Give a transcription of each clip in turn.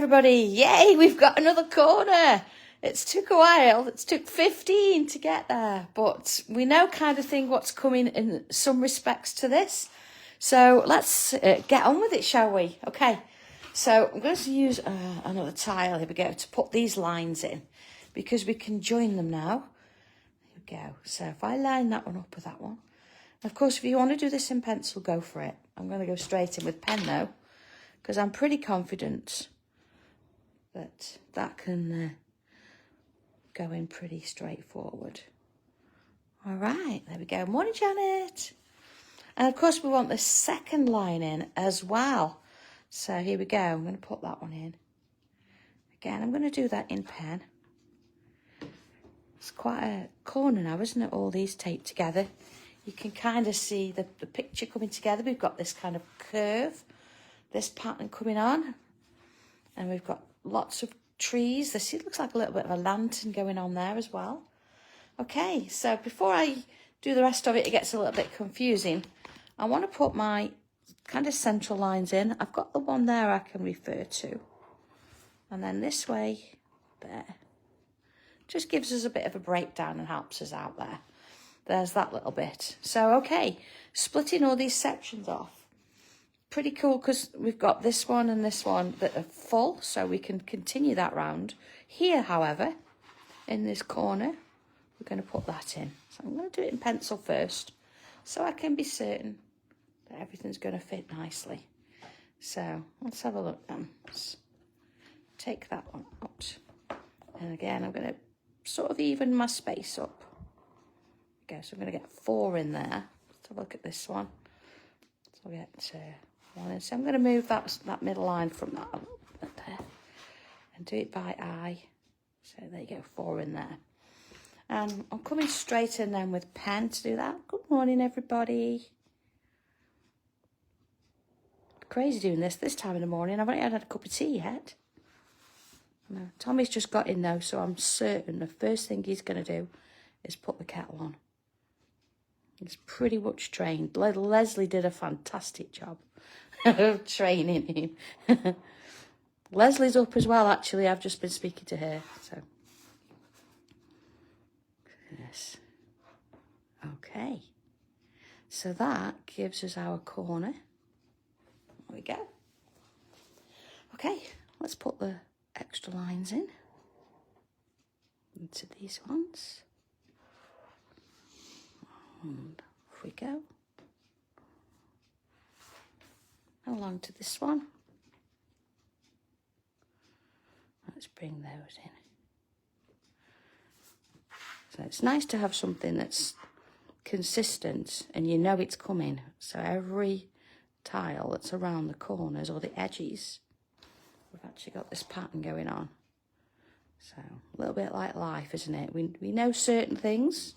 everybody. Yay, we've got another corner. It's took a while. It's took 15 to get there. But we know kind of thing what's coming in some respects to this. So let's get on with it, shall we? Okay. So I'm going to use another tile, here we go, to put these lines in. Because we can join them now. Here we go. So if I line that one up with that one. Of course, if you want to do this in pencil, go for it. I'm going to go straight in with pen though. Because I'm pretty confident that that can go in pretty straightforward. All right, there we go. Morning, Janet. And of course, we want the second line in as well. So here we go. I'm going to put that one in. Again, I'm going to do that in pen. It's quite a corner now, isn't it? All these taped together. You can kind of see the picture coming together. We've got this kind of curve. This pattern coming on, and we've got lots of trees. This looks like a little bit of a lantern going on there as well. Okay, so before I do the rest of it, it gets a little bit confusing. I want to put my kind of central lines in. I've got the one there I can refer to, and then this way there. Just gives us a bit of a breakdown and helps us out there. There's that little bit. So, okay, splitting all these sections off. Pretty cool because we've got this one and this one that are full, so we can continue that round. Here, however, in this corner, we're going to put that in. So I'm going to do it in pencil first, so I can be certain that everything's going to fit nicely. So let's have a look then. Let's take that one out. And again, I'm going to sort of even my space up. Okay, so I'm going to get 4 in there. Let's have a look at this one. So I'll get... So I'm going to move that middle line from that a little bit there and do it by eye. So there you go, 4 in there. And I'm coming straight in then with pen to do that. Good morning, everybody. Crazy doing this time in the morning. I've only had a cup of tea yet. No, Tommy's just got in though, so I'm certain the first thing he's going to do is put the kettle on. He's pretty much trained. Leslie did a fantastic job of training him. Leslie's up as well, actually. I've just been speaking to her. So, yes. Okay. So that gives us our corner. There we go. Okay, let's put the extra lines in into these ones. And off we go. Along to this one. Let's bring those in. So it's nice to have something that's consistent and you know it's coming. So every tile that's around the corners or the edges, we've actually got this pattern going on. So a little bit like life, isn't it? We know certain things.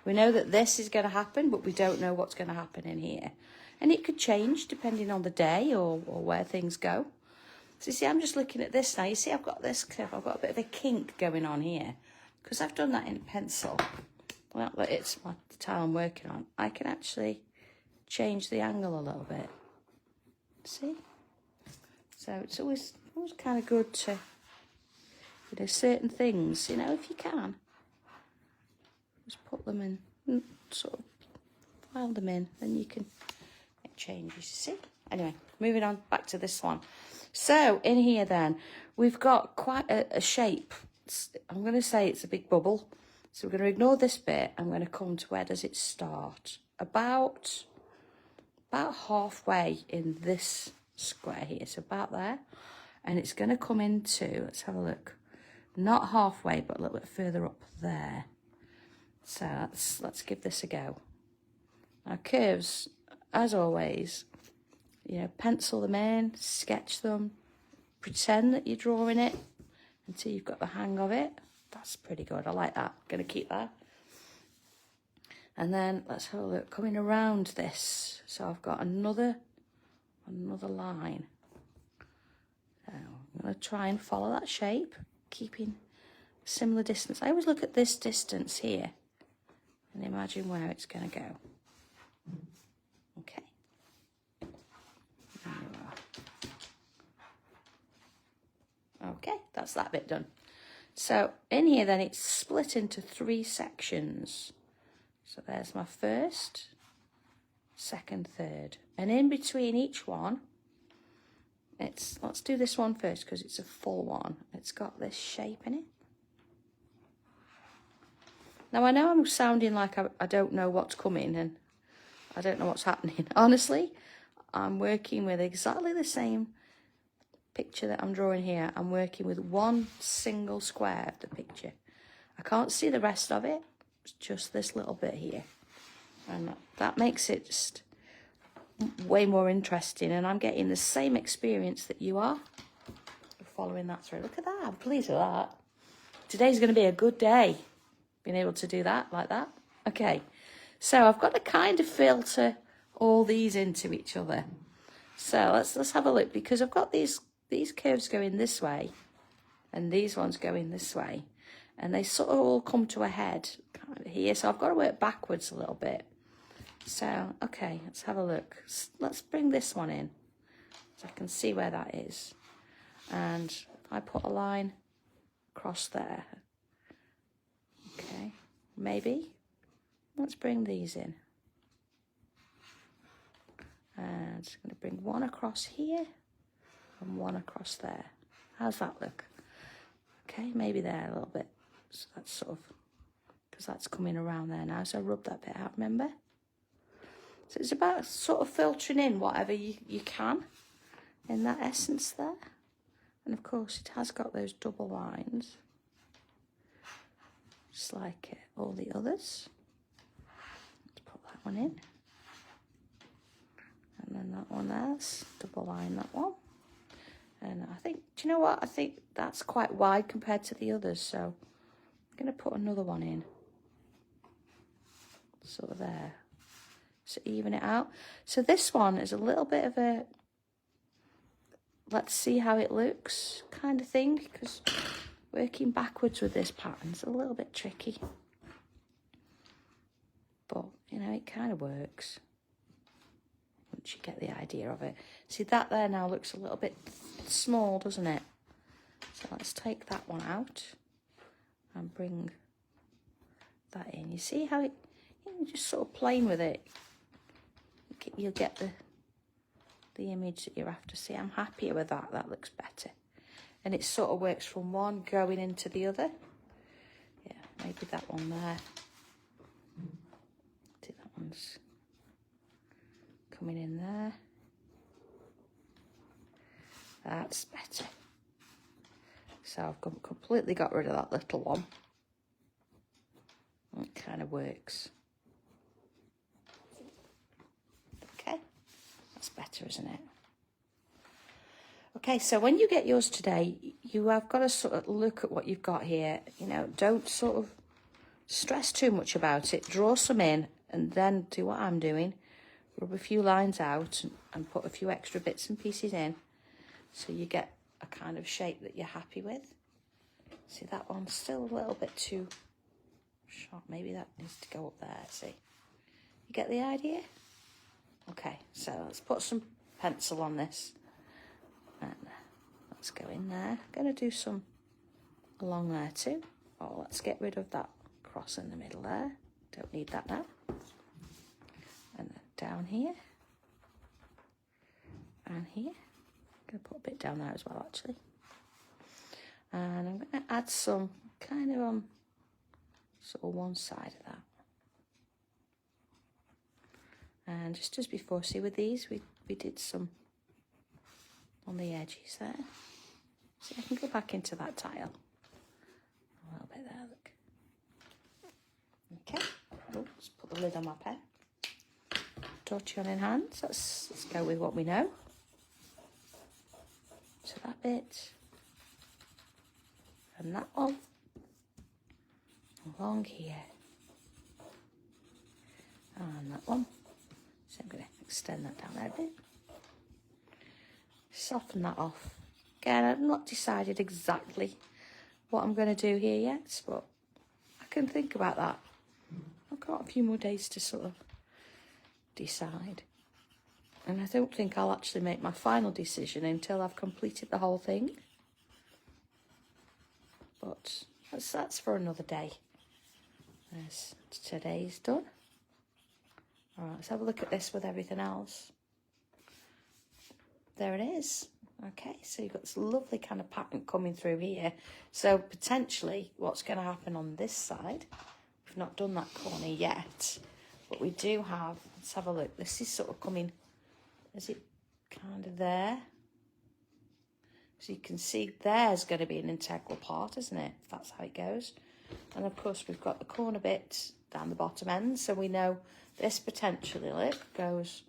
We know that this is going to happen, but we don't know what's going to happen in here. And it could change depending on the day or where things go. So you see, I'm just looking at this now. You see, I've got this curve. I've got a bit of a kink going on here. Because I've done that in pencil. Well, it's the tile I'm working on. I can actually change the angle a little bit. See? So it's always kind of good to, certain things, if you can. Just put them in, and sort of file them in, then you can make changes, you see? Anyway, moving on back to this one. So in here then, we've got quite a shape. I'm going to say it's a big bubble. So we're going to ignore this bit. I'm going to come to where does it start? About halfway in this square here. So about there. And it's going to come into, let's have a look. Not halfway, but a little bit further up there. So let's give this a go. Our curves, as always, pencil them in, sketch them, pretend that you're drawing it until you've got the hang of it. That's pretty good. I like that. Going to keep that. And then let's have a look. Coming around this. So I've got another line. So I'm going to try and follow that shape, keeping similar distance. I always look at this distance here and imagine where it's going to go. Okay. There you are. Okay, that's that bit done. So in here then it's split into 3 sections. So there's my first, second, third. And in between each one, let's do this one first because it's a full one. It's got this shape in it. Now I know I'm sounding like I don't know what's coming and I don't know what's happening. Honestly, I'm working with exactly the same picture that I'm drawing here. I'm working with one single square of the picture. I can't see the rest of it. It's just this little bit here. And that makes it just way more interesting. And I'm getting the same experience that you are following that through. Look at that. I'm pleased with that. Today's going to be a good day. Being able to do that like that. Okay. So I've got to kind of filter all these into each other. So let's have a look, because I've got these curves going this way and these ones going this way, and they sort of all come to a head kind of here. So I've got to work backwards a little bit. So, okay, let's have a look. Let's bring this one in so I can see where that is. And if I put a line across there, okay, maybe. Let's bring these in. And I'm going to bring one across here and one across there. How's that look? Okay, maybe there a little bit. So that's sort of, because that's coming around there now. So rub that bit out, remember? So it's about sort of filtering in whatever you can in that essence there. And of course it has got those double lines, just like all the others. Let's put that one in. And then that one there's double line that one. And I think, do you know what? I think that's quite wide compared to the others. So I'm going to put another one in. Sort of there. So even it out. So this one is a little bit of a, let's see how it looks kind of thing. Because working backwards with this pattern is a little bit tricky. But, you know, it kind of works. Once you get the idea of it. See, that there now looks a little bit small, doesn't it? So let's take that one out and bring that in. You see how it, you're just sort of playing with it. You'll get the image that you're after. See, I'm happier with that. That looks better. And it sort of works from one going into the other. Yeah, maybe that one there. See, that one's coming in there. That's better. So I've completely got rid of that little one. It kind of works. Okay, that's better, isn't it? Okay, so when you get yours today, you have got to sort of look at what you've got here. You know, don't sort of stress too much about it. Draw some in and then do what I'm doing. Rub a few lines out and put a few extra bits and pieces in so you get a kind of shape that you're happy with. See, that one's still a little bit too short. Maybe that needs to go up there, see. You get the idea? Okay, so let's put some pencil on this. And let's go in there. I'm going to do some along there too. Oh, let's get rid of that cross in the middle there. Don't need that now. And then down here. And here. I'm going to put a bit down there as well, actually. And I'm going to add some kind of on sort of one side of that. And just as before, see with these, we did some on the edges there. See, I can go back into that tile. A little bit there, look. Okay, oh, let's put the lid on my pen. Tortillon in hand, so let's go with what we know. So that bit, and that one, along here, and that one. So I'm going to extend that down there a bit. Soften that off. Again, I've not decided exactly what I'm going to do here yet, but I can think about that. I've got a few more days to sort of decide. And I don't think I'll actually make my final decision until I've completed the whole thing. but that's for another day. There's today's done. All right, let's have a look at this with everything else. There it is. Okay, so you've got this lovely kind of pattern coming through here. So potentially what's going to happen on this side, we've not done that corner yet, but we do have, let's have a look. This is sort of coming, is it kind of there? So you can see there's going to be an integral part, isn't it? If that's how it goes. And of course we've got the corner bit down the bottom end, so we know this potentially, look, goes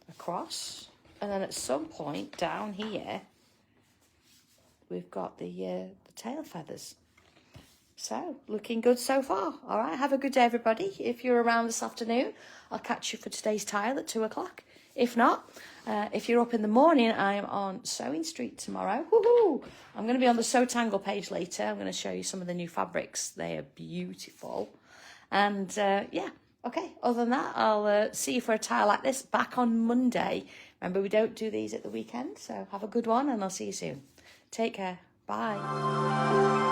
across. And then at some point down here, we've got the tail feathers. So, looking good so far. All right, have a good day, everybody. If you're around this afternoon, I'll catch you for today's tile at 2 o'clock. If not, if you're up in the morning, I'm on Sewing Street tomorrow. Woohoo! I'm going to be on the Sanntangle page later. I'm going to show you some of the new fabrics. They are beautiful. And, yeah, okay. Other than that, I'll see you for a tile like this back on Monday. Remember, we don't do these at the weekend, so have a good one, and I'll see you soon. Take care. Bye.